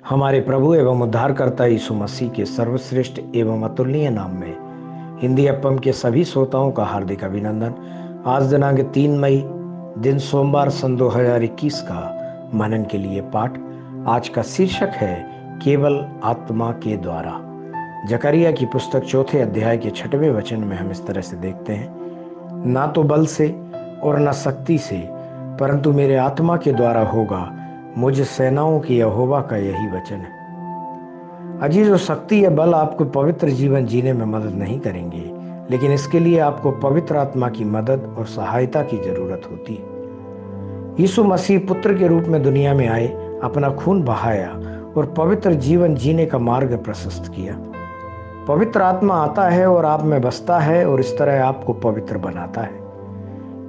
हमारे प्रभु एवं उद्धारकर्ता यीशु मसीह के सर्वश्रेष्ठ एवं अतुलनीय नाम में हिंदी एफएम के सभी श्रोताओं का हार्दिक अभिनंदन। आज दिनांक 3 मई दिन सोमवार सन 2021 का मनन के लिए पाठ। आज का शीर्षक है केवल आत्मा के द्वारा। जकरिया की पुस्तक 4 अध्याय के 6वें वचन में हम इस तरह से देखते हैं, ना तो बल से और न शक्ति से परंतु मेरे आत्मा के द्वारा होगा, मुझ सेनाओं की यहोवा का यही वचन है। अजीजों, शक्ति या बल आपको पवित्र जीवन जीने में मदद नहीं करेंगे, लेकिन इसके लिए आपको पवित्र आत्मा की मदद और सहायता की जरूरत होती है। यीशु मसीह पुत्र के रूप में दुनिया में आए, अपना खून बहाया और पवित्र जीवन जीने का मार्ग प्रशस्त किया। पवित्र आत्मा आता है और आप में बसता है और इस तरह आपको पवित्र बनाता है।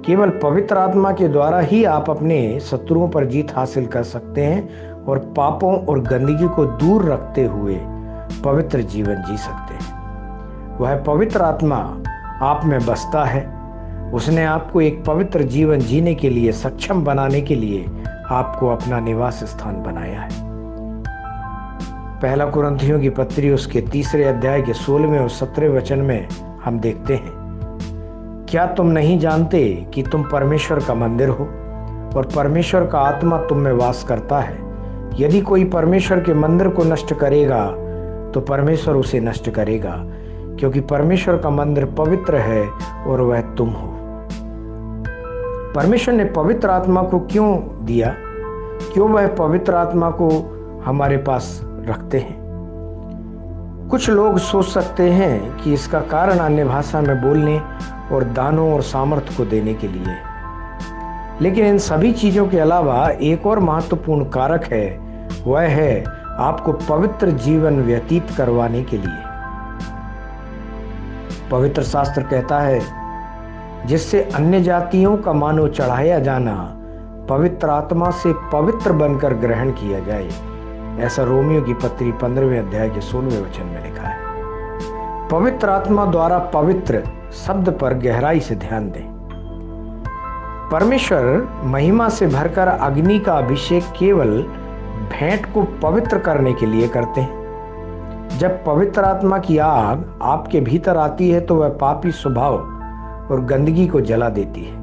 केवल पवित्र आत्मा के द्वारा ही आप अपने शत्रुओं पर जीत हासिल कर सकते हैं और पापों और गंदगी को दूर रखते हुए पवित्र जीवन जी सकते हैं। वह पवित्र आत्मा आप में बसता है। उसने आपको एक पवित्र जीवन जीने के लिए सक्षम बनाने के लिए आपको अपना निवास स्थान बनाया है। पहला कुरिन्थियों की पत्री उसके 3 अध्याय के 16वें और 17वें वचन में हम देखते हैं, क्या तुम नहीं जानते कि तुम परमेश्वर का मंदिर हो और परमेश्वर का आत्मा तुम में वास करता है? यदि कोई परमेश्वर के मंदिर को नष्ट करेगा तो परमेश्वर उसे नष्ट करेगा, क्योंकि परमेश्वर का मंदिर पवित्र है और वह तुम हो। परमेश्वर ने पवित्र आत्मा को क्यों दिया? क्यों वह पवित्र आत्मा को हमारे पास रखते हैं? कुछ लोग सोच सकते हैं कि इसका कारण अन्य भाषा में बोलने और दानों और सामर्थ्य को देने के लिए, लेकिन इन सभी चीजों के अलावा एक और महत्वपूर्ण कारक है, वह है आपको पवित्र जीवन व्यतीत करवाने के लिए। पवित्र शास्त्र कहता है, जिससे अन्य जातियों का मानो चढ़ाया जाना पवित्र आत्मा से पवित्र बनकर ग्रहण किया जाए। ऐसा रोमियो की पत्री 15वें अध्याय के 16वें वचन में लिखा है। पवित्र आत्मा द्वारा पवित्र शब्द पर गहराई से ध्यान दें। परमेश्वर महिमा से भरकर अग्नि का अभिषेक केवल भेंट को पवित्र करने के लिए करते हैं। जब पवित्र आत्मा की आग आपके भीतर आती है तो वह पापी स्वभाव और गंदगी को जला देती है।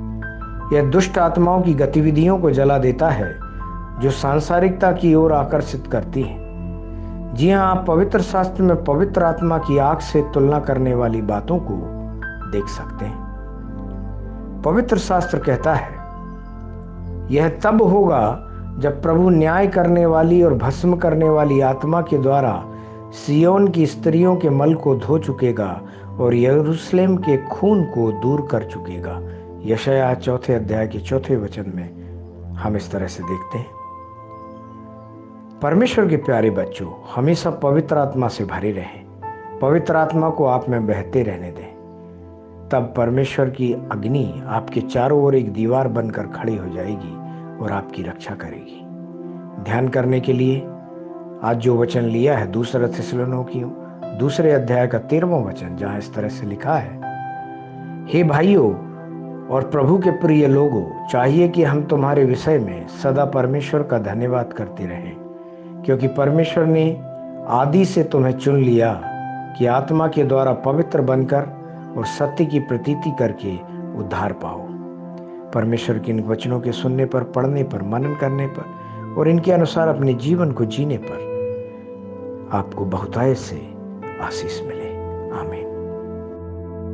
यह दुष्ट आत्माओं की गतिविधियों को जला देता है जो सांसारिकता की ओर आकर्षित करती है। जी हाँ, आप पवित्र शास्त्र में पवित्र आत्मा की आग से तुलना करने वाली बातों को देख सकते हैं। पवित्र शास्त्र कहता है, यह तब होगा जब प्रभु न्याय करने वाली और भस्म करने वाली आत्मा के द्वारा सियोन की स्त्रियों के मल को धो चुकेगा और यरूशलेम के खून को दूर कर चुकेगा। यशायाह 4 अध्याय के 4वें वचन में हम इस तरह से देखते हैं। परमेश्वर के प्यारे बच्चों, हमेशा पवित्र आत्मा से भरे रहें। पवित्र आत्मा को आप में बहते रहने दें, तब परमेश्वर की अग्नि आपके चारों ओर एक दीवार बनकर खड़ी हो जाएगी और आपकी रक्षा करेगी। ध्यान करने के लिए आज जो वचन लिया है 2 थिस्सलुनीकियों 2 अध्याय का 13वां वचन, जहां इस तरह से लिखा है, हे भाइयों और प्रभु के प्रिय लोगों, चाहिए कि हम तुम्हारे विषय में सदा परमेश्वर का धन्यवाद करते रहें, क्योंकि परमेश्वर ने आदि से तुम्हें चुन लिया कि आत्मा के द्वारा पवित्र बनकर और सत्य की प्रतीति करके उद्धार पाओ। परमेश्वर के इन वचनों के सुनने पर, पढ़ने पर, मनन करने पर और इनके अनुसार अपने जीवन को जीने पर आपको बहुतायत से आशीष मिले।